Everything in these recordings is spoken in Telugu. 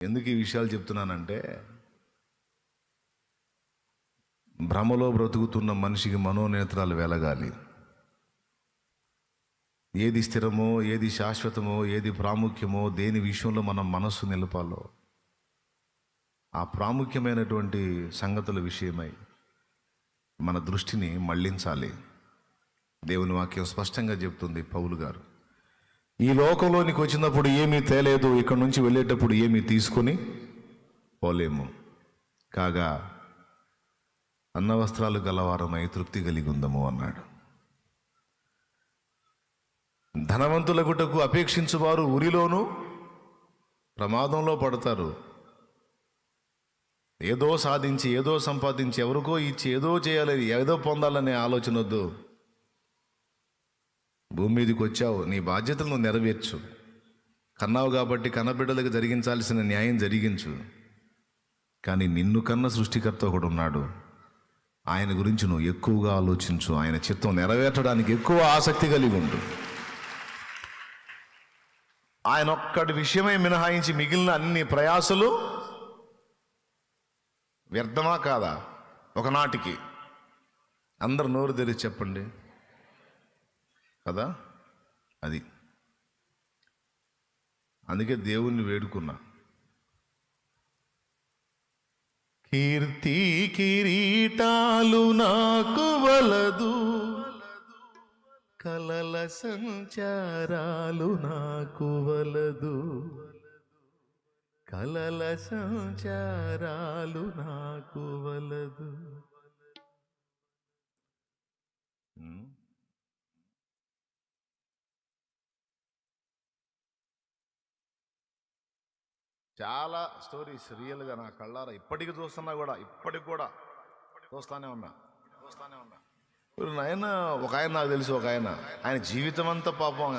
ఎందుకు ఈ విషయాలు చెప్తున్నానంటే, భ్రమలో బ్రతుకుతున్న మనిషికి మనోనేత్రాలు వెలగాలి. ఏది స్థిరమో, ఏది శాశ్వతమో, ఏది ప్రాముఖ్యమో, దేని విషయంలో మనం మనస్సు నిలపాలో ఆ ప్రాముఖ్యమైనటువంటి సంగతుల విషయమై మన దృష్టిని మళ్లించాలి. దేవుని వాక్యం స్పష్టంగా చెప్తుంది. పౌలు గారు ఈ లోకంలోనికి వచ్చినప్పుడు ఏమీ తేలేదు, ఇక్కడి నుంచి వెళ్ళేటప్పుడు ఏమీ తీసుకొని పోలేము, కాగా అన్నవస్త్రాలు గలవారమై తృప్తి కలిగి ఉందము అన్నాడు. ధనవంతుల గుటకు అపేక్షించువారు ఉరిలోనూ ప్రమాదంలో పడతారు. ఏదో సాధించి, ఏదో సంపాదించి, ఎవరికో ఇచ్చి, ఏదో చేయాలి, ఏదో పొందాలనే ఆలోచన వద్దు. భూమి మీదకి వచ్చావు, నీ బాధ్యతలు నువ్వు నెరవేర్చు. కన్నావు కాబట్టి కన్నబిడ్డలకు జరిగించాల్సిన న్యాయం జరిగించు. కానీ నిన్ను కన్న సృష్టికర్త ఒకడు ఉన్నాడు. ఆయన గురించి నువ్వు ఎక్కువగా ఆలోచించు. ఆయన చిత్తం నెరవేర్చడానికి ఎక్కువ ఆసక్తి కలిగి ఉండు. ఆయన ఒక్కడి విషయమై మినహాయించి మిగిలిన అన్ని ప్రయాసలు వ్యర్థమా కాదా? ఒకనాటికి అందరు నోరు తెరిచి చెప్పండి కదా. అది అందుకే దేవుణ్ణి వేడుకున్నా. కీర్తి కిరీటాలు నాకు వలదు, కలల సంచారాలు నాకు వలదు, కలల సంచారాలు నాకు వలదు. చాలా స్టోరీస్ రియల్గా నా కళ్ళారా ఇప్పటికి చూస్తున్నా కూడా, ఇప్పటికి కూడా చూస్తానే ఉన్నా. ఆయన ఒక ఆయన నాకు తెలిసి, ఒక ఆయన జీవితం అంతా పాపం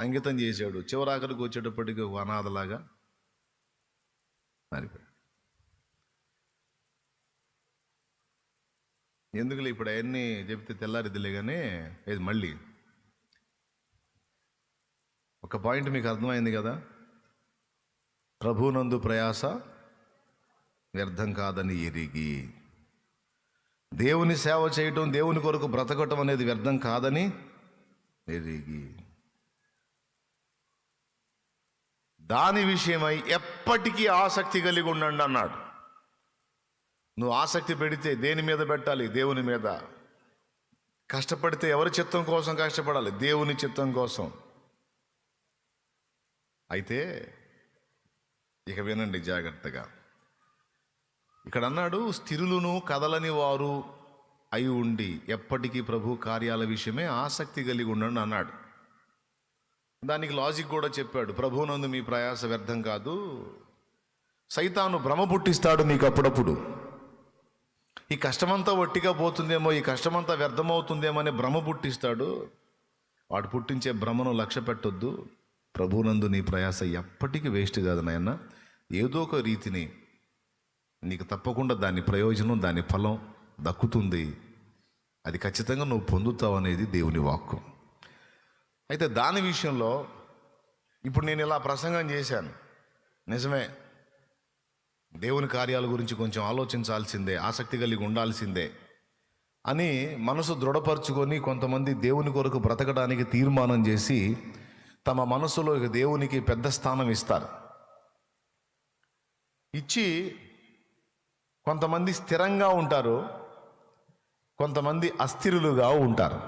అంకితం చేశాడు. చివరాఖరికి వచ్చేటప్పటికి ఒక అనాథలాగా మారిపోయాడు. ఎందుకులే ఇప్పుడు అవన్నీ చెప్తే తెల్లారిద్దిలే. కానీ ఇది మళ్ళీ ఒక పాయింట్ మీకు అర్థమైంది కదా. ప్రభునందు ప్రయాస వ్యర్థం కాదని ఎరిగి, దేవుని సేవ చేయటం, దేవుని కొరకు బ్రతకటం అనేది వ్యర్థం కాదని ఎరిగి, దాని విషయమై ఎప్పటికీ ఆసక్తి కలిగి ఉండండి అన్నాడు. నువ్వు ఆసక్తి పెడితే దేని మీద పెట్టాలి? దేవుని మీద. కష్టపడితే ఎవరి చిత్తం కోసం కష్టపడాలి? దేవుని చిత్తం కోసం. అయితే ఇక వినండి జాగ్రత్తగా. ఇక్కడ అన్నాడు, స్థిరులను కదలని వారు అయి ఉండి ఎప్పటికీ ప్రభు కార్యాల విషయమే ఆసక్తి కలిగి ఉండండి అన్నాడు. దానికి లాజిక్ కూడా చెప్పాడు. ప్రభువునందు మీ ప్రయాస వ్యర్థం కాదు. సైతాను భ్రమ పుట్టిస్తాడు నీకు అప్పుడప్పుడు. ఈ కష్టమంతా ఒట్టిగా పోతుందేమో, ఈ కష్టమంతా వ్యర్థమవుతుందేమో అని భ్రమ పుట్టిస్తాడు. వాడు పుట్టించే భ్రమను లక్ష్య పెట్టొద్దు. ప్రభువునందు నీ ప్రయాస ఎప్పటికీ వేస్ట్ కాదు నాయన. ఏదో ఒక రీతిని నీకు తప్పకుండా దాని ప్రయోజనం, దాని ఫలం దక్కుతుంది. అది ఖచ్చితంగా నువ్వు పొందుతావు అనేది దేవుని వాక్కు. అయితే దాని విషయంలో ఇప్పుడు నేను ఇలా ప్రసంగం చేశాను, నిజమే. దేవుని కార్యాల గురించి కొంచెం ఆలోచించాల్సిందే, ఆసక్తి కలిగి ఉండాల్సిందే అని మనసు దృఢపరుచుకొని కొంతమంది దేవుని కొరకు బ్రతకడానికి తీర్మానం చేసి తమ మనసులో దేవునికి పెద్ద స్థానం ఇస్తారు. ఇచ్చి కొంతమంది స్థిరంగా ఉంటారు, కొంతమంది అస్థిరులుగా ఉంటారు.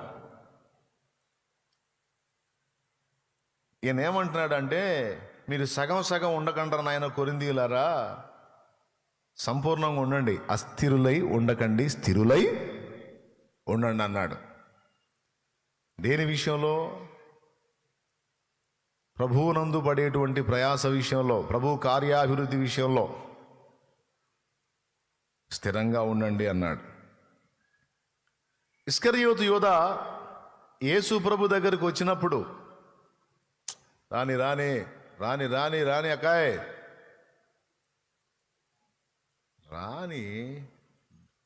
ఈయన ఏమంటున్నాడంటే, మీరు సగం సగం ఉండకంటారు నాయన కొరింథీయులారా, సంపూర్ణంగా ఉండండి, అస్థిరులై ఉండకండి, స్థిరులై ఉండండి అన్నాడు. దేని విషయంలో? ప్రభువునందు పడేటువంటి ప్రయాస విషయంలో, ప్రభు కార్యాభివృద్ధి విషయంలో స్థిరంగా ఉండండి అన్నాడు. ఇస్కరియోతు యోధ యేసు ప్రభు దగ్గరికి వచ్చినప్పుడు, రాని రాని రాని రాని రాని అకాయ్ రాని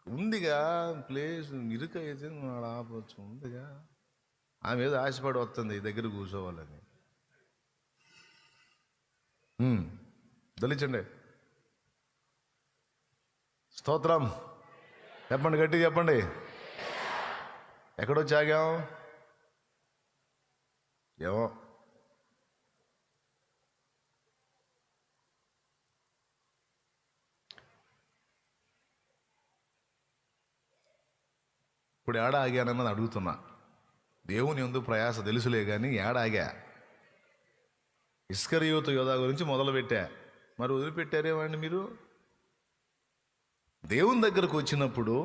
ఉందిగా ప్లేస్ ఇరుక అయితే ఆపవచ్చు, ఉందిగా. ఆమె ఏదో ఆశపడి వస్తుంది దగ్గర కూర్చోవాలని. దలిచండి. స్తోత్రం. చెప్పండి, గట్టిగా చెప్పండి. ఎక్కడో చాగాం ఏమో. ఇప్పుడు ఏడ ఆగానన్నది అడుగుతున్నా. దేవుని యందు ప్రయాస తెలుసులే కానీ ఏడ ఆగా? ఇస్కరియోతు యోధా గురించి మొదలుపెట్టా, మరి వదిలిపెట్టారేమండి మీరు? దేవుని దగ్గరకు వచ్చినప్పుడు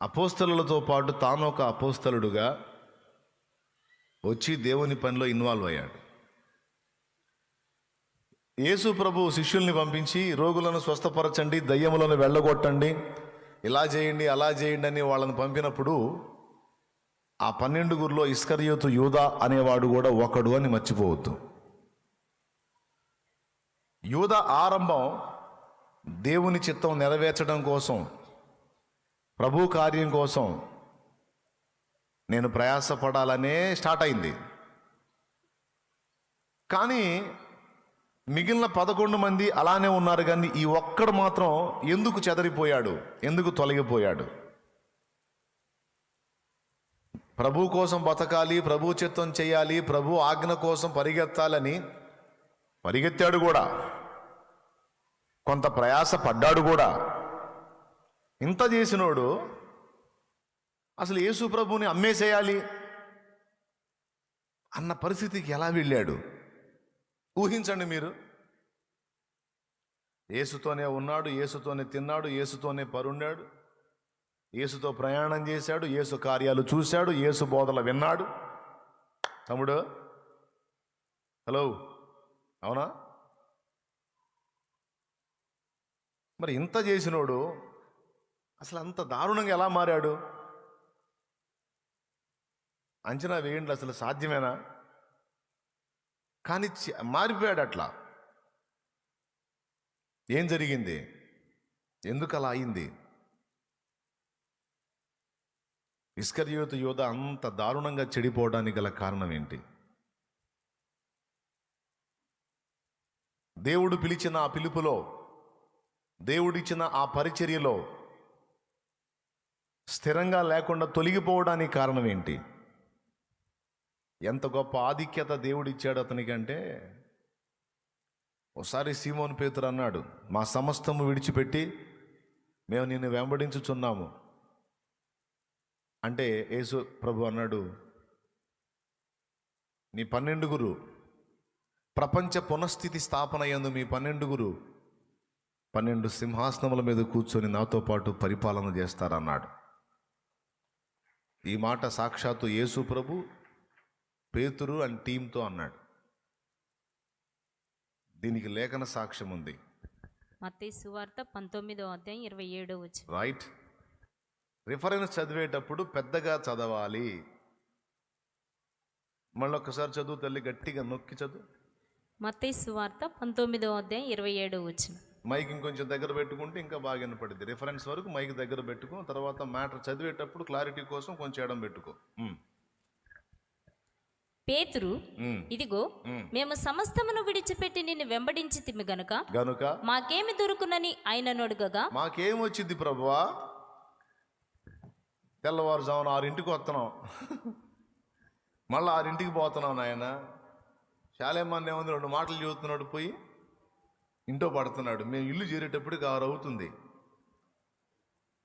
అపోస్తలులతో పాటు తాను ఒక అపోస్తలుడుగా వచ్చి దేవుని పనిలో ఇన్వాల్వ్ అయ్యాడు. యేసు ప్రభు శిష్యుల్ని పంపించి రోగులను స్వస్థపరచండి, దయ్యములను వెళ్ళగొట్టండి, ఇలా చేయండి అలా చేయండి అని వాళ్ళని పంపినప్పుడు ఆ 12 ఇస్కరియోతు యూదా అనేవాడు కూడా ఒకడు అని మర్చిపోవద్దు. యూదా ఆరంభం దేవుని చిత్తం నెరవేర్చడం కోసం, ప్రభు కార్యం కోసం నేను ప్రయాసపడాలనే స్టార్ట్ అయింది. కానీ మిగిలిన 11 మంది అలానే ఉన్నారు. కానీ ఈ ఒక్కడు మాత్రం ఎందుకు చెదరిపోయాడు, ఎందుకు తొలగిపోయాడు? ప్రభు కోసం బతకాలి, ప్రభు చిత్తం చేయాలి, ప్రభు ఆజ్ఞ కోసం పరిగెత్తాలని పరిగెత్తాడు కూడా, కొంత ప్రయాస పడ్డాడు కూడా. ఇంత చేసినోడు అసలు యేసు ప్రభుని అమ్మేసేయాలి అన్న పరిస్థితికి ఎలా వెళ్ళాడు? ఊహించండి మీరు. యేసుతోనే ఉన్నాడు, యేసుతోనే తిన్నాడు, యేసుతోనే పరుండాడు, యేసుతో ప్రయాణం చేశాడు, యేసు కార్యాలు చూశాడు, యేసు బోధలు విన్నాడు. తమ్ముడు, హలో, అవునా? మరి ఇంత చేసినోడు అసలు అంత దారుణంగా ఎలా మారాడు? అంచనా వేయండి, అసలు సాధ్యమేనా? కానీ మారిపోయాడు. అట్లా ఏం జరిగింది? ఎందుకు అలా అయింది? ఇస్కరియోతు యోధా అంత దారుణంగా చెడిపోవడానికి గల కారణం ఏంటి? దేవుడు పిలిచిన ఆ పిలుపులో, దేవుడిచ్చిన ఆ పరిచర్యలో స్థిరంగా లేకుండా తొలగిపోవడానికి కారణం ఏంటి? ఎంత గొప్ప ఆధిక్యత దేవుడిచ్చాడు అతనికంటే, ఒకసారి సీమోను పేతురు అన్నాడు, మా సమస్తము విడిచిపెట్టి మేము నిన్ను వెంబడించుచున్నాము అంటే యేసు ప్రభు అన్నాడు, నీ 12 ప్రపంచ పునఃస్థితి స్థాపన యందు మీ 12 సింహాసనముల మీద కూర్చొని నాతో పాటు పరిపాలన చేస్తారన్నాడు. ఈ మాట సాక్షాత్తు యేసు ప్రభు పేతురు అండ్ టీంతో అన్నాడు. దీనికి లేఖన సాక్ష్యం ఉంది. మత్తయి సువార్త 19:27 రైట్. రిఫరెన్స్ చదివేటప్పుడు పెద్దగా చదవాలి. మళ్ళొక్కసారి చదువు తల్లి, గట్టిగా నొక్కి చదువు. మత్తయి సువార్త 19:27. మైక్ ఇంకొంచెం దగ్గర పెట్టుకుంటే ఇంకా బాగా వినపడుద్ది. రిఫరెన్స్ వరకు మైక్ దగ్గర పెట్టుకో, తర్వాత మ్యాటర్ చదివేటప్పుడు క్లారిటీ కోసం కొంచెం ఎడం పెట్టుకో. పేతురు, ఇదిగో మేము సమస్తమును విడిచిపెట్టి నిన్ను వెంబడించితిమి గనుక మాకేమి దొరుకునని ఆయనను అడగగా, మాకేమొచ్చింది ప్రభువా? తెల్లవారుజామున 6ంటికి వస్తున్నాం, మళ్ళీ 6ంటికి పోతున్నాం నాయన. శాలేమాన్ ఏముంది, 2 మాటలు చదువుతున్నాడు, పోయి ఇంట్లో పడుతున్నాడు. మేము ఇల్లు చేరేటప్పటికి 6 అవుతుంది.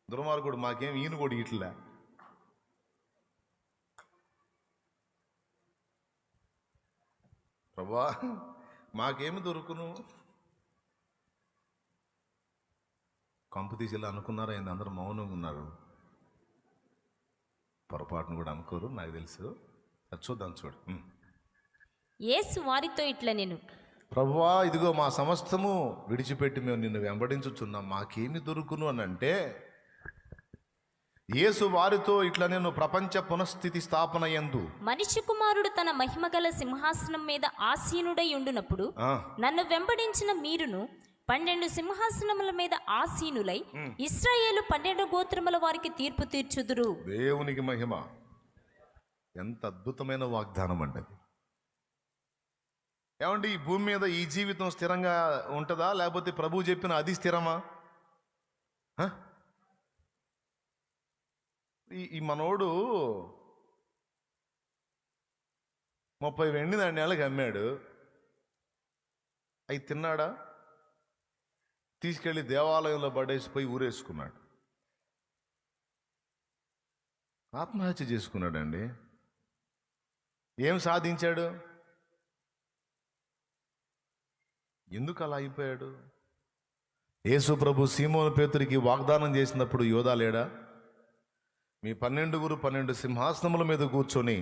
దుర్మార్గుడు, మాకేం ఈయన కూడా ఇట్లా. ప్రభా మాకేమి దొరుకును? కంపు తీసేలా అనుకున్నారా? ఏంది అందరూ మౌనంగా ఉన్నారు? పొరపాటును కూడా అనుకోరు, నాకు తెలుసు. అది చూద్దాం, చూడు. యేసు వారితో ఇట్లా, నేను ప్రభువా ఇదిగో మా సమస్తము విడిచిపెట్టి మేము నిన్ను వెంబడించుచున్నాం, మాకేమి దొరుకును అని అంటే, యేసు వారితో ఇట్లా, నేను ప్రపంచ పునఃస్థితి స్థాపన యందు మనిషి కుమారుడు తన మహిమగల సింహాసనం మీద ఆసీనుడై ఉండునప్పుడు నన్ను వెంబడించిన మీరును 12 సింహాసనముల మీద ఆసీనులై ఇశ్రాయేలు 12 గోత్రముల వారికి తీర్పు తీర్చుదురు. దేవునికి మహిమ. ఎంత అద్భుతమైన వాగ్దానం అండి అది. ఏమండి, ఈ భూమి మీద ఈ జీవితం స్థిరంగా ఉంటుందా, లేకపోతే ప్రభువు చెప్పిన అది స్థిరమా? హ? ఈ మనోడు 30 వెండి నాణ్యాలకు అమ్మాడు. అవి తిన్నాడా? తీసుకెళ్ళి దేవాలయంలో పడేసిపోయి ఊరేసుకున్నాడు. ఆత్మహత్య చేసుకున్నాడండి. ఏం సాధించాడు? ఎందుకు అలా అయిపోయాడు? యేసు ప్రభు సీమోను పేతురికి వాగ్దానం చేసినప్పుడు యోధా లేడా? మీ 12 సింహాసనముల మీద కూర్చొని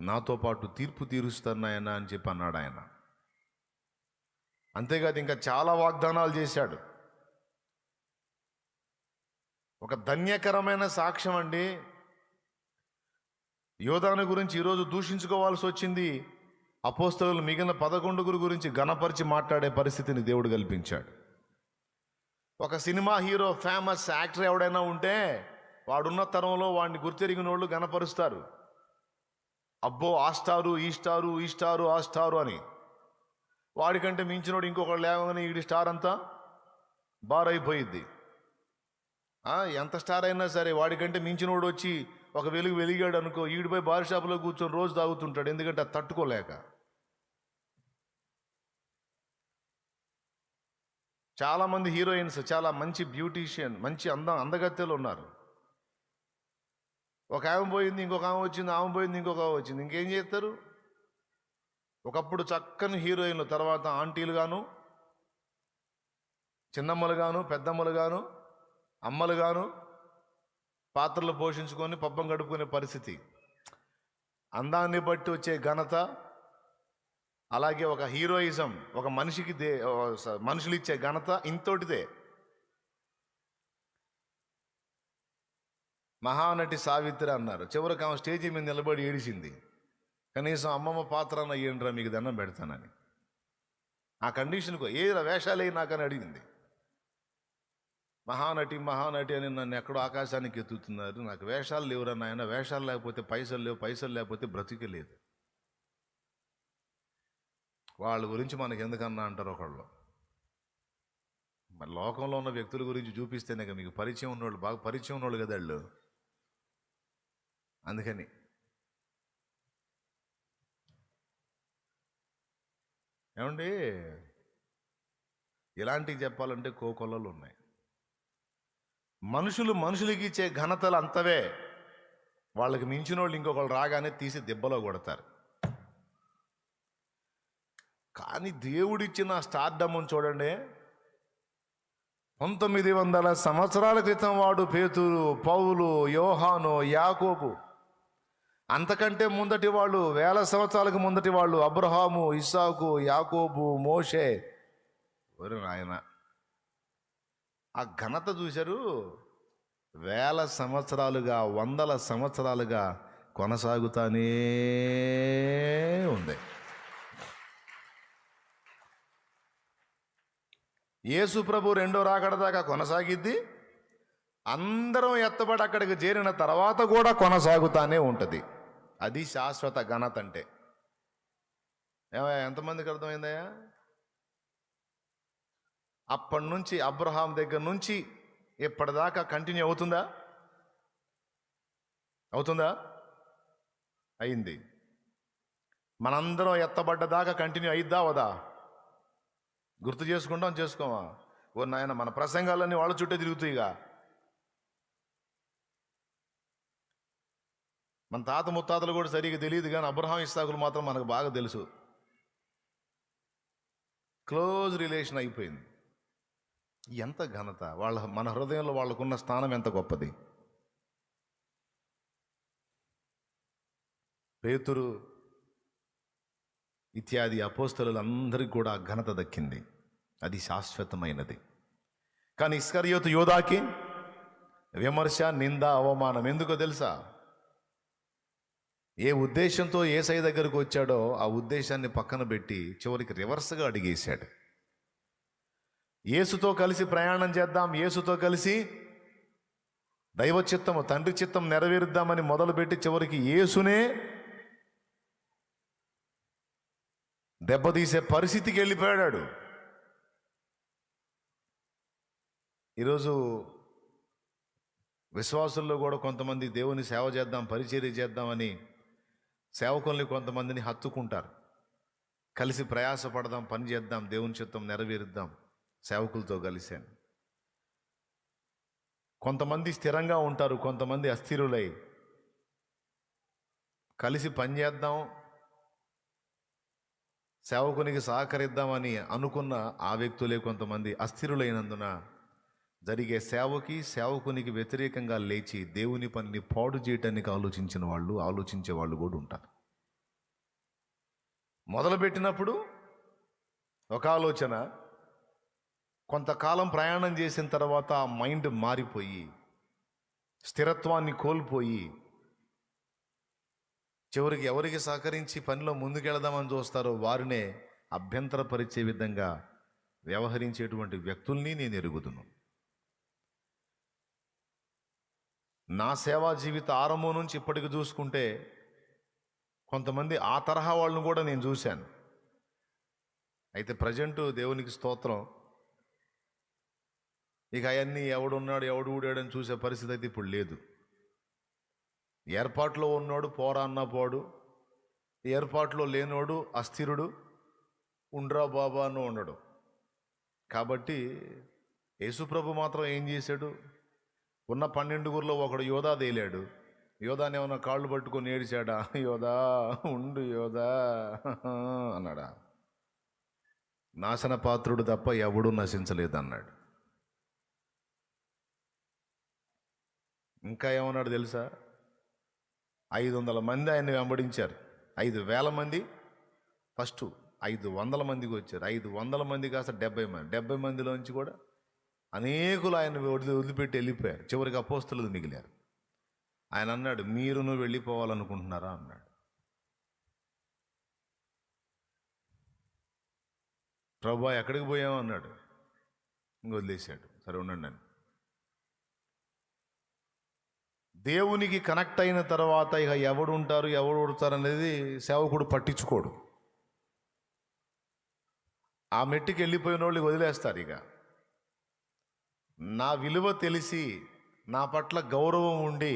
నాతో పాటు తీర్పు తీరుస్తున్నాయన అని చెప్పి అన్నాడు ఆయన. అంతేకాదు, ఇంకా చాలా వాగ్దానాలు చేశాడు. ఒక ధన్యకరమైన సాక్ష్యం అండి. యోధాను గురించి ఈరోజు దూషించుకోవాల్సి వచ్చింది. అపోస్తలులు మిగిలిన 11 గురించి ఘనపరిచి మాట్లాడే పరిస్థితిని దేవుడు కల్పించాడు. ఒక సినిమా హీరో, ఫేమస్ యాక్టర్ ఎవడైనా ఉంటే వాడున్న తరంలో వాడిని గుర్తెరిగిన వాళ్ళు ఘనపరుస్తారు. అబ్బో, ఆ స్టారు, ఈ స్టారు, ఈ స్టారు, ఆ స్టారు అని. వాడికంటే మించినోడు ఇంకొకడు లేవగానే ఈడి స్టార్ అంతా బార్ అయిపోయిద్ది. ఎంత స్టార్ అయినా సరే వాడికంటే మించినోడు వచ్చి ఒక వెలిగాడు అనుకో, ఈడిపై బార్ షాపులో కూర్చొని రోజు తాగుతుంటాడు. ఎందుకంటే అది తట్టుకోలేక. చాలామంది హీరోయిన్స్ చాలా మంచి బ్యూటీషియన్, మంచి అందగత్తెలు ఉన్నారు. ఒక ఆమె పోయింది, ఇంకొక ఆమె వచ్చింది, ఆమె పోయింది, ఇంకొక ఆమె వచ్చింది. ఇంకేం చేస్తారు? ఒకప్పుడు చక్కని హీరోయిన్లు, తర్వాత ఆంటీలు గాను, చిన్నమ్మలు గాను, పెద్దమ్మలు గాను, అమ్మలు గాను పాత్రలు పోషించుకొని పబ్బం గడుపుకునే పరిస్థితి. అందాన్ని బట్టి వచ్చే ఘనత, అలాగే ఒక హీరోయిజం, ఒక మనిషికి మనుషులు ఇచ్చే ఘనత ఇంతోటిదే. మహానటి సావిత్రి అన్నారు. చివరికి ఆమె స్టేజీ మీద నిలబడి ఏడిచింది, కనీసం అమ్మమ్మ పాత్ర అన్న ఏంట్రా మీకు దండం పెడతానని. ఆ కండిషన్కు ఏ వేషాలే నాకని అడిగింది. మహానటి మహానటి అని నన్ను ఎక్కడో ఆకాశానికి ఎత్తుతున్నారు. నాకు వేషాలు లేవురా నాయన. వేషాలు లేకపోతే పైసలు లేవు, పైసలు లేకపోతే బ్రతికే లేదు. వాళ్ళ గురించి మనకి ఎందుకన్నా అంటారు ఒకళ్ళు. మరి లోకంలో ఉన్న వ్యక్తుల గురించి చూపిస్తేనే మీకు పరిచయం ఉన్నోళ్ళు, బాగా పరిచయం ఉన్నోళ్ళు కదా వాళ్ళు. అందుకని ఏమండి, ఇలాంటివి చెప్పాలంటే కోకొల్లలు ఉన్నాయి. మనుషులకి ఇచ్చే ఘనతలు అంతవే. వాళ్ళకి మించిన వాళ్ళు ఇంకొకళ్ళు రాగానే తీసి దెబ్బలో కొడతారు. కానీ దేవుడిచ్చిన స్టార్డమ్ చూడండి. 1900 సంవత్సరాల క్రితం వాడు పేతురు, పౌలు, యోహాను, యాకోబు. అంతకంటే ముందటి వాళ్ళు, 1000 సంవత్సరాలకు ముందటి వాళ్ళు అబ్రహాము, ఇస్సాకు, యాకోబు, మోషే. ఒరే నాయన, ఆ ఘనత చూశారు. 1000 సంవత్సరాలుగా, 100 సంవత్సరాలుగా కొనసాగుతానే ఉంది. యేసు ప్రభు రెండో రాకడ దాకా కొనసాగిద్ది. అందరం ఎత్తబడి అక్కడికి చేరిన తర్వాత కూడా కొనసాగుతానే ఉంటుంది. అది శాశ్వత ఘనత అంటే. ఎంతమందికి అర్థమైందయ్యా? అప్పటి నుంచి, అబ్రహాం దగ్గర నుంచి ఇప్పటిదాకా కంటిన్యూ అవుతుందా? అయింది. మనందరం ఎత్తబడ్డదాకా కంటిన్యూ అయిద్దా అవదా? గుర్తు చేసుకోమా? ఓ నాయన, మన ప్రసంగాలన్నీ వాళ్ళ చుట్టే తిరుగుతాయిగా. మన తాత ముత్తాతలు కూడా సరిగ్గా తెలియదు, కానీ అబ్రహాం, ఇస్సాకులు మాత్రం మనకు బాగా తెలుసు. క్లోజ్ రిలేషన్ అయిపోయింది. ఎంత ఘనత! మన హృదయంలో వాళ్ళకున్న స్థానం ఎంత గొప్పది. పేతురు ఇత్యాది అపోస్తలులందరికీ కూడా ఘనత దక్కింది. అది శాశ్వతమైనది. కానీ ఇస్కరియోతు యోధాకి విమర్శ, నింద, అవమానం. ఎందుకో తెలుసా? ఏ ఉద్దేశంతో యేసయ్య దగ్గరకు వచ్చాడో ఆ ఉద్దేశాన్ని పక్కన పెట్టి చివరికి రివర్స్గా అడిగేశాడు. యేసుతో కలిసి ప్రయాణం చేద్దాం, యేసుతో కలిసి దైవ చిత్తము, తండ్రి చిత్తం నెరవేరుద్దామని మొదలుపెట్టి చివరికి యేసునే దెబ్బతీసే పరిస్థితికి వెళ్ళిపోయాడు. ఈరోజు విశ్వాసుల్లో కూడా కొంతమంది దేవుని సేవ చేద్దాం, పరిచర్య చేద్దామని సేవకుల్ని కొంతమందిని హత్తుకుంటారు. కలిసి ప్రయాసపడదాం, పని చేద్దాం, దేవుని చిత్తం నెరవేరుద్దాం సేవకులతో కలిసాను. కొంతమంది స్థిరంగా ఉంటారు, కొంతమంది అస్థిరులై కలిసి పనిచేద్దాం, సేవకునికి సహకరిద్దామని అనుకున్న ఆ వ్యక్తులే కొంతమంది అస్థిరులైనందున జరిగే సేవకి సేవకునికి వ్యతిరేకంగా లేచి దేవుని పనిని పాడు చేయటానికి ఆలోచించే వాళ్ళు కూడా ఉంటారు. మొదలుపెట్టినప్పుడు ఒక ఆలోచన, కొంతకాలం ప్రయాణం చేసిన తర్వాత ఆ మైండ్ మారిపోయి స్థిరత్వాన్ని కోల్పోయి చివరికి ఎవరికి సహకరించి పనిలో ముందుకెళదామని చూస్తారో వారినే అభ్యంతరపరిచే విధంగా వ్యవహరించేటువంటి వ్యక్తుల్ని నేను ఎరుగుదును. నా సేవా జీవిత ఆరంభం నుంచి ఇప్పటికి చూసుకుంటే కొంతమంది ఆ తరహా వాళ్ళని కూడా నేను చూశాను. అయితే ప్రజెంట్ దేవునికి స్తోత్రం, ఇక అవన్నీ ఎవడున్నాడు ఎవడు ఊడాడని చూసే పరిస్థితి అయితే ఇప్పుడు లేదు. ఏర్పాట్లో ఉన్నోడు పోరా అన్నా పోడు, ఏర్పాట్లో లేనోడు అస్థిరుడు, ఉండ్రా బాబా అన్న ఉండడు. కాబట్టి యేసుప్రభు మాత్రం ఏం చేశాడు, ఉన్న 12 ఒకడు యోధా తేలాడు. యోధాని ఏమన్నా కాళ్ళు పట్టుకొని ఏడిచాడా, యోధా ఉండు యోధా అన్నాడా? నాశన పాత్రుడు తప్ప ఎవడూ నశించలేదన్నాడు. ఇంకా ఏమన్నాడు తెలుసా? 500 మంది ఆయన్ని వెంబడించారు. 5,000 మంది ఫస్ట్ 500 మందికి వచ్చారు. 500 మంది కాస్త 70 మంది, 70 మందిలోంచి కూడా అనేకులు ఆయన వదిలిపెట్టి వెళ్ళిపోయారు. చివరికి అపోస్తలులు మిగిలారు. ఆయన అన్నాడు, మీరును వెళ్ళిపోవాలనుకుంటున్నారా అన్నాడు. ప్రభువా ఎక్కడికి పోయావు అన్నాడు. ఇంక వదిలేశాడు. సరే ఉండండి అని. దేవునికి కనెక్ట్ అయిన తర్వాత ఇక ఎవడు ఉంటారు ఎవడు ఉడతారు అనేది సేవకుడు పట్టించుకోడు. ఆ మెట్టుకి వెళ్ళిపోయిన వాళ్ళు వదిలేస్తారు. ఇక నా విలువ తెలిసి నా పట్ల గౌరవం ఉండి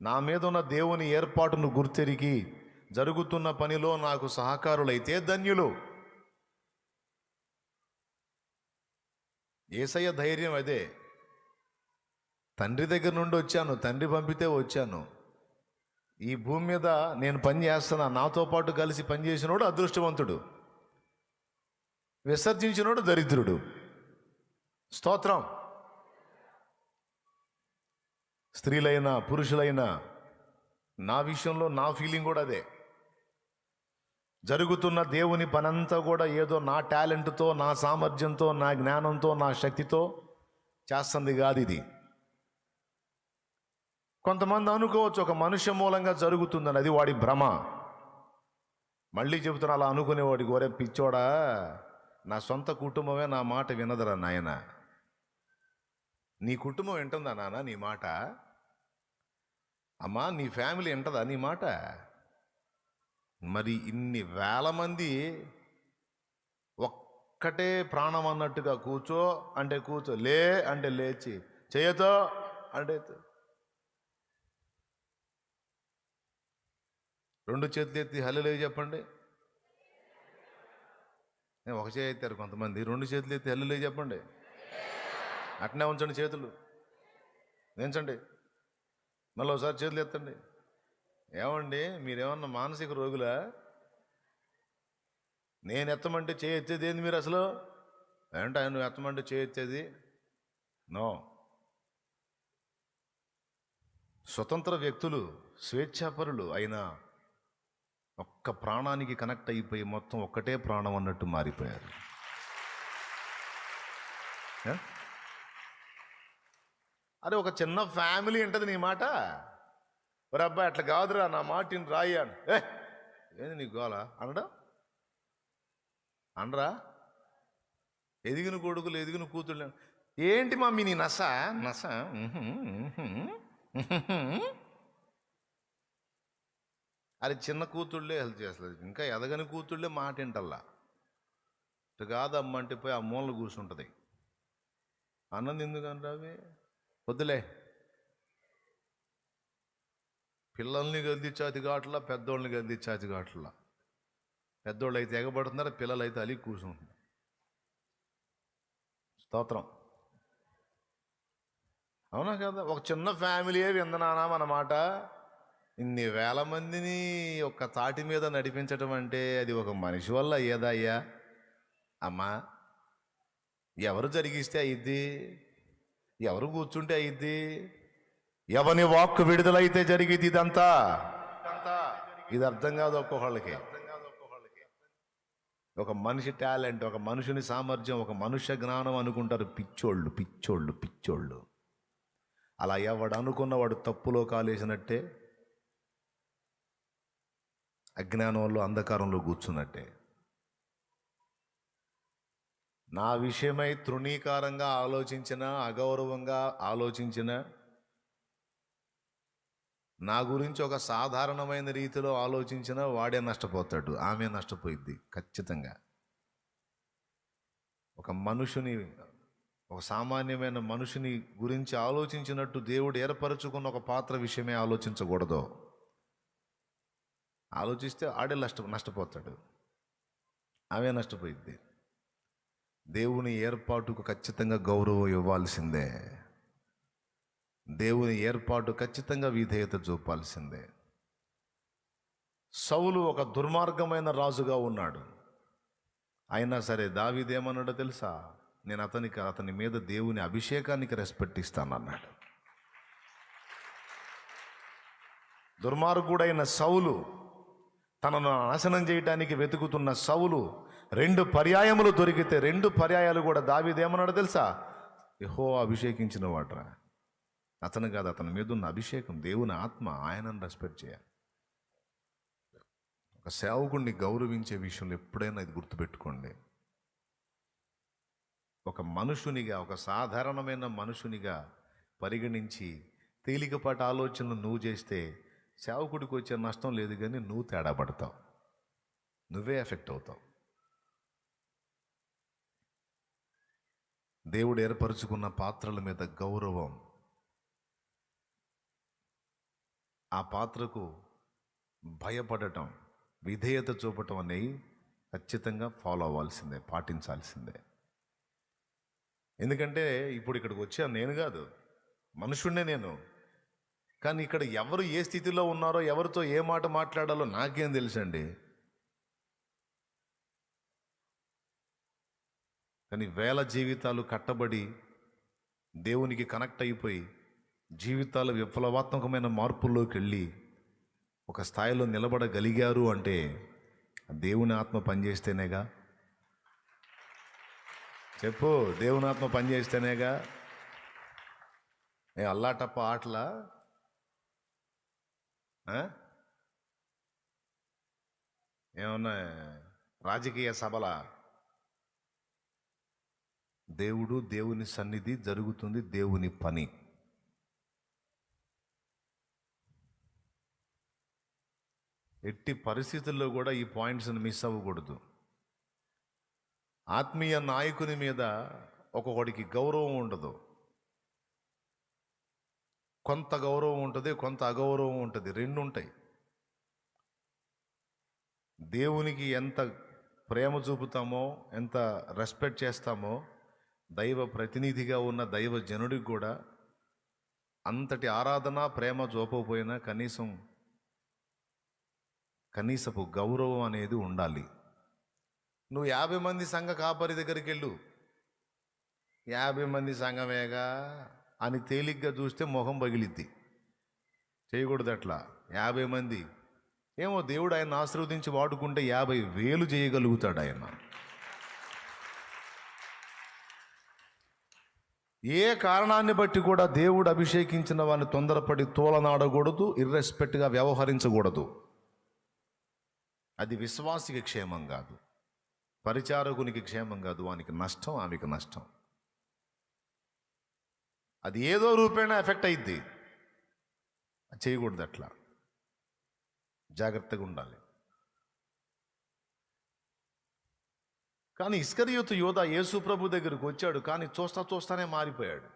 నా మీద ఉన్న దేవుని ఏర్పాటును గుర్తెరిగి జరుగుతున్న పనిలో నాకు సహకారులైతే ధన్యులు. యేసయ్య ధైర్యం అదే. తండ్రి దగ్గర నుండి వచ్చాను, తండ్రి పంపితే వచ్చాను. ఈ భూమి మీద నేను పని చేస్తున్నా, నాతో పాటు కలిసి పనిచేసినోడు అదృష్టవంతుడు, విసర్జించినోడు దరిద్రుడు. స్తోత్రం. స్త్రీలైనా పురుషులైనా నా విషయంలో నా ఫీలింగ్ కూడా అదే. జరుగుతున్న దేవుని పనంతా కూడా ఏదో నా టాలెంట్తో, నా సామర్థ్యంతో, నా జ్ఞానంతో, నా శక్తితో చేస్తుంది కాదు ఇది. కొంతమంది అనుకోవచ్చు ఒక మనుష్య మూలంగా జరుగుతుందని, అది వాడి భ్రమ. మళ్ళీ చెబుతున్నా, అలా అనుకునేవాడికి ఒరే పిచ్చోడా, నా సొంత కుటుంబమే నా మాట వినదురా నాయన. నీ కుటుంబం వింటుందా నాన్న నీ మాట? అమ్మా నీ ఫ్యామిలీ వింటదా నీ మాట? మరి ఇన్ని వేల మంది ఒక్కటే ప్రాణం అన్నట్టుగా కూర్చో అంటే కూర్చో, లే అంటే లేచి, చేయతో అంటే 2 చేతులు ఎత్తి హల్లెలూయా చెప్పండి. ఒక చేయి ఎత్తారు కొంతమంది, 2 చేతులు ఎత్తి హల్లెలూయా చెప్పండి. అట్నే ఉంచండి, చేతులు దించండి, మళ్ళీ ఒకసారి చేతులు ఎత్తండి. ఏమండి మీరేమన్నా మానసిక రోగులా? నేను ఎత్తమంటే చేయి ఎత్తేది ఏంది మీరు అసలు? ఏంట నువ్వు ఎత్తమంటే చేయి ఎత్తేది? నో. స్వతంత్ర వ్యక్తులు, స్వేచ్ఛాపరులు అయినా ఒక్క ప్రాణానికి కనెక్ట్ అయిపోయి మొత్తం ఒక్కటే ప్రాణం అన్నట్టు మారిపోయారు. అరే ఒక చిన్న ఫ్యామిలీ ఉంటుంది నీ మాట. ఒరే అబ్బాయి అట్లా కాదురా, నా మాటిని రాయాను. ఏంది నీకు గోలా అనడం? అనరా? ఎదిగిన కొడుకులు ఎదిగిన కూతుళ్ళు ఏంటి మమ్మీ నీ నస నస? అది చిన్న కూతుళ్ళే హెల్ప్ చేస్తుంది, ఇంకా ఎదగని కూతుళ్ళే మాట వింటల్లా. ఇటు కాదమ్మంటే పోయి ఆ మూలలు కూర్చుంటుంది. అన్నది ఎందుకంటే అవి వద్దులే. పిల్లల్ని గద్దించాతి కావట్లా, పెద్దోళ్ళని గద్దించాతి కావట్లా. పెద్దోళ్ళు అయితే ఎగబడుతున్నారు, పిల్లలు అయితే అలిగి కూర్చుంటున్నారు. స్తోత్రం. అవునా కదా? ఒక చిన్న ఫ్యామిలీయే విందనానా అన్నమాట. ఇన్ని వేల మందిని ఒక్క తాటి మీద నడిపించటం అంటే అది ఒక మనిషి వల్ల అయ్యేదా అయ్యా? అమ్మా, ఎవరు జరిగిస్తే అయ్యిద్ది? ఎవరు కూర్చుంటే అయ్యిద్ది? ఎవని వాక్కు విడుదలైతే జరిగిద్ది ఇదంతా. ఇది అర్థం కాదు ఒక్కొక్కళ్ళకి. ఒక మనిషి టాలెంట్, ఒక మనుషుని సామర్థ్యం, ఒక మనుష్య జ్ఞానం అనుకుంటారు పిచ్చోళ్ళు పిచ్చోళ్ళు పిచ్చోళ్ళు. అలా ఎవడు అనుకున్నవాడు తప్పులో కాలేసినట్టే, అజ్ఞానంలో అంధకారంలో కూర్చున్నట్టే. నా విషయమై తృణీకారంగా ఆలోచించిన, అగౌరవంగా ఆలోచించిన, నా గురించి ఒక సాధారణమైన రీతిలో ఆలోచించిన వాడే నష్టపోతాడు, ఆమె నష్టపోయిద్ది ఖచ్చితంగా. ఒక మనుషుని, ఒక సామాన్యమైన మనుషుని గురించి ఆలోచించినట్టు దేవుడు ఏర్పరచుకున్న ఒక పాత్ర విషయమే ఆలోచించకూడదు. ఆలోచిస్తే ఆడే నష్టపోతాడు, ఆమె నష్టపోయిద్ది. దేవుని ఏర్పాటుకు ఖచ్చితంగా గౌరవం ఇవ్వాల్సిందే. దేవుని ఏర్పాటు ఖచ్చితంగా విధేయత చూపాల్సిందే. సౌలు ఒక దుర్మార్గమైన రాజుగా ఉన్నాడు. అయినా సరే దావీదేమన్నాడో తెలుసా? నేను అతని మీద దేవుని అభిషేకానికి రెస్పెక్ట్ ఇస్తానన్నాడు. దుర్మార్గుడైన సౌలు, తనను నాశనం చేయడానికి వెతుకుతున్న సౌలు 2 పర్యాయములు దొరికితే 2 పర్యాయాలు కూడా దావీదేమన్నాడో తెలుసా? యెహోవా అభిషేకించిన వాడరా. అతను కాదు, అతని మీద ఉన్న అభిషేకం, దేవుని ఆత్మ, ఆయనను రెస్పెక్ట్ చేయాలి. ఒక సేవకుడిని గౌరవించే విషయంలో ఎప్పుడైనా ఇది గుర్తుపెట్టుకోండి. ఒక మనుషునిగా, ఒక సాధారణమైన మనుషునిగా పరిగణించి తేలికపాటి ఆలోచనలు నువ్వు చేస్తే సేవకుడికి వచ్చే నష్టం లేదు, కానీ నువ్వు తేడా పడతావు, నువ్వే ఎఫెక్ట్ అవుతావు. దేవుడు ఏర్పరచుకున్న పాత్రల మీద గౌరవం, ఆ పాత్రకు భయపడటం, విధేయత చూపటం అనేవి ఖచ్చితంగా ఫాలో అవ్వాల్సిందే, పాటించాల్సిందే. ఎందుకంటే ఇప్పుడు ఇక్కడికి వచ్చాను నేను కాదు, మనుషుణ్ణే నేను. కానీ ఇక్కడ ఎవరు ఏ స్థితిలో ఉన్నారో, ఎవరితో ఏ మాట మాట్లాడాలో నాకేం తెలుసండి. కానీ వేల జీవితాలు కట్టబడి దేవునికి కనెక్ట్ అయిపోయి జీవితాల విప్లవాత్మకమైన మార్పుల్లోకి వెళ్ళి ఒక స్థాయిలో నిలబడగలిగారు అంటే దేవుని ఆత్మ పనిచేస్తేనేగా. చెప్పు, దేవుని ఆత్మ పనిచేస్తేనేగా. అల్లాటప్ప ఆటలా? ఏమన్నా రాజకీయ సభల? దేవుడు, దేవుని సన్నిధి, జరుగుతుంది దేవుని పని. ఎట్టి పరిస్థితుల్లో కూడా ఈ పాయింట్స్ని మిస్ అవ్వకూడదు. ఆత్మీయ నాయకుని మీద ఒక్కొక్కడికి గౌరవం ఉండదు. కొంత గౌరవం ఉంటుంది, కొంత అగౌరవం ఉంటుంది, 2 ఉంటాయి. దేవునికి ఎంత ప్రేమ చూపుతామో, ఎంత రెస్పెక్ట్ చేస్తామో, దైవ ప్రతినిధిగా ఉన్న దైవ జనుడికి కూడా అంతటి ఆరాధన, ప్రేమ చూపకపోయినా కనీసపు గౌరవం అనేది ఉండాలి. నువ్వు 50 మంది సంఘ కాపరి దగ్గరికి వెళ్ళు, 50 మంది సంఘమేగా అని తేలిగ్గా చూస్తే మొహం పగిలిద్ది. చేయకూడదు అట్లా. 50 మంది ఏమో, దేవుడు ఆయన ఆశీర్వదించి వాడుకుంటే 50,000 చేయగలుగుతాడు ఆయన. ఏ కారణాన్ని బట్టి కూడా దేవుడు అభిషేకించిన వాడిని తొందరపడి తోలనాడకూడదు, ఇర్రెస్పెక్ట్గా వ్యవహరించకూడదు. అది విశ్వాసికి క్షేమం కాదు, పరిచారకునికి క్షేమం కాదు, వానికి నష్టం, ఆమెకు నష్టం. అది ఏదో రూపేణా ఎఫెక్ట్ అయింది. చేయకూడదు అట్లా. జాగ్రత్తగా ఉండాలి. కానీ ఇస్కరియోతు యోధ యేసు ప్రభు దగ్గరికి వచ్చాడు, కానీ చూస్తానే మారిపోయాడు.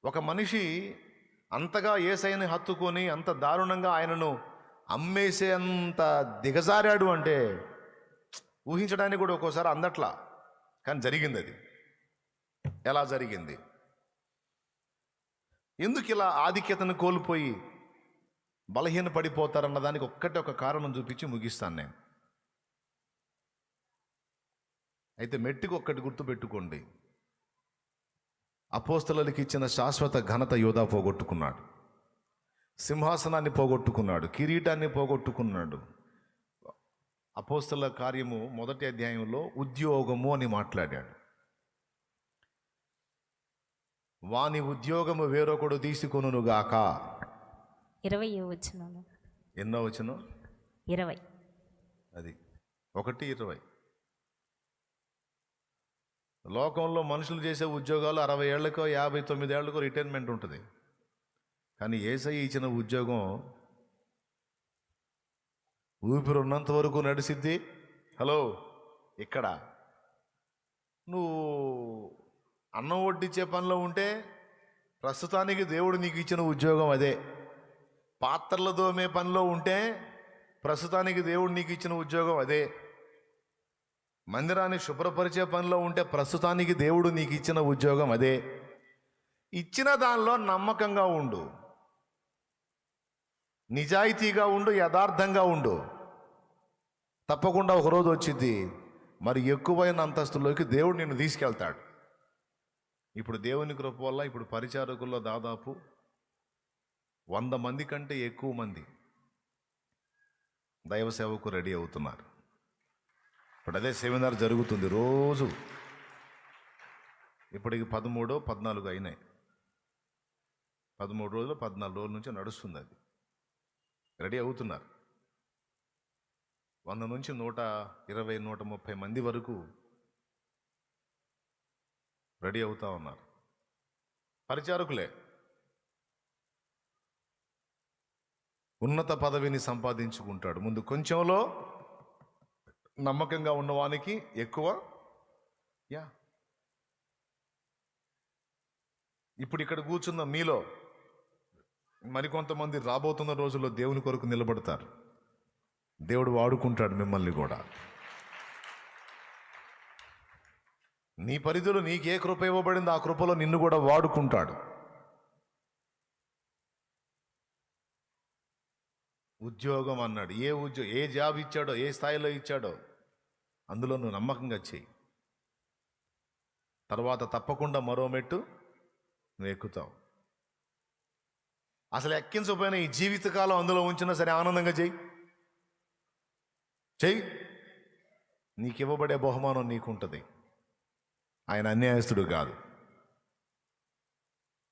ఒక మనిషి అంతగా యేసయ్యని హత్తుకొని అంత దారుణంగా ఆయనను అమ్మేసే అంత దిగజారాడు అంటే ఊహించడానికి కూడా ఒక్కోసారి అందట్లా. కానీ జరిగింది అది. ఎలా జరిగింది? ఎందుకు ఇలా ఆధిక్యతను కోల్పోయి బలహీన పడిపోతారన్న దానికి ఒక కారణం చూపించి ముగిస్తాను నేను. అయితే మెట్టుకు ఒక్కటి గుర్తుపెట్టుకోండి, అపోస్తలులకు ఇచ్చిన శాశ్వత ఘనత యోధా పోగొట్టుకున్నాడు, సింహాసనాన్ని పోగొట్టుకున్నాడు, కిరీటాన్ని పోగొట్టుకున్నాడు. అపోస్తల కార్యము 1వ అధ్యాయంలో ఉద్యోగము అని మాట్లాడాడు. వాని ఉద్యోగము వేరొకడు తీసుకొనుగాక. 20వ వచనం. ఎన్నో వచనం? 20. అది 1:20. లోకంలో మనుషులు చేసే ఉద్యోగాలు 60 ఏళ్లకో 59 ఏళ్లకో రిటైర్మెంట్ ఉంటుంది. కానీ యేసయ్య ఇచ్చిన ఉద్యోగం ఊపిరి ఉన్నంత వరకు నడిసిద్ది. హలో, ఇక్కడ నువ్వు అన్నం వడ్డించే పనిలో ఉంటే ప్రస్తుతానికి దేవుడు నీకు ఇచ్చిన ఉద్యోగం అదే. పాత్రల దోమే పనిలో ఉంటే ప్రస్తుతానికి దేవుడు నీకు ఇచ్చిన ఉద్యోగం అదే. మందిరాన్ని శుభ్రపరిచే పనిలో ఉంటే ప్రస్తుతానికి దేవుడు నీకు ఇచ్చిన ఉద్యోగం అదే. ఇచ్చిన దానిలో నమ్మకంగా ఉండు, నిజాయితీగా ఉండు, యథార్థంగా ఉండు. తప్పకుండా ఒకరోజు వచ్చింది మరి ఎక్కువైన అంతస్తులోకి దేవుడు నిన్ను తీసుకెళ్తాడు. ఇప్పుడు దేవుని కృప వల్ల ఇప్పుడు పరిచారకుల్లో దాదాపు 100 మంది కంటే ఎక్కువ మంది దైవ సేవకు రెడీ అవుతున్నారు. ఇప్పుడు అదే సెమినార్ జరుగుతుంది రోజు. ఇప్పటికి 13, 14 అయినాయి. 13 రోజులు 14 రోజుల నుంచి నడుస్తుంది. అది రెడీ అవుతున్నారు. 100 నుంచి 120, 130 మంది వరకు రెడీ అవుతా ఉన్నారు. పరిచారకులే. ఉన్నత పదవిని సంపాదించుకుంటాడు. ముందు కొంచెంలో నమ్మకంగా ఉన్నవానికి ఎక్కువ. ఇప్పుడు ఇక్కడ కూర్చున్న మీలో మరికొంతమంది రాబోతున్న రోజుల్లో దేవుని కొరకు నిలబడతారు. దేవుడు వాడుకుంటాడు మిమ్మల్ని కూడా. నీ పరిధిలో నీకే కృప ఇవ్వబడింది, ఆ కృపలో నిన్ను కూడా వాడుకుంటాడు. ఉద్యోగం అన్నాడు. ఏ జాబ్ ఇచ్చాడో, ఏ స్థాయిలో ఇచ్చాడో అందులో నువ్వు నమ్మకంగా చెయ్యి. తర్వాత తప్పకుండా మరో మెట్టు నువ్వు ఎక్కుతావు. అసలు ఎక్కించకపోయినా ఈ జీవితకాలం అందులో ఉంచినా సరే ఆనందంగా చెయ్యి. నీకు ఇవ్వబడే బహుమానం నీకుంటుంది. ఆయన అన్యాయస్తుడు కాదు.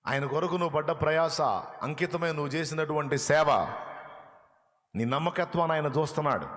ఆయన కొరకు నువ్వు పడ్డ ప్రయాస, అంకితమై నువ్వు చేసినటువంటి సేవ, నీ నమ్మకత్వాన్ని ఆయన చూస్తున్నాడు.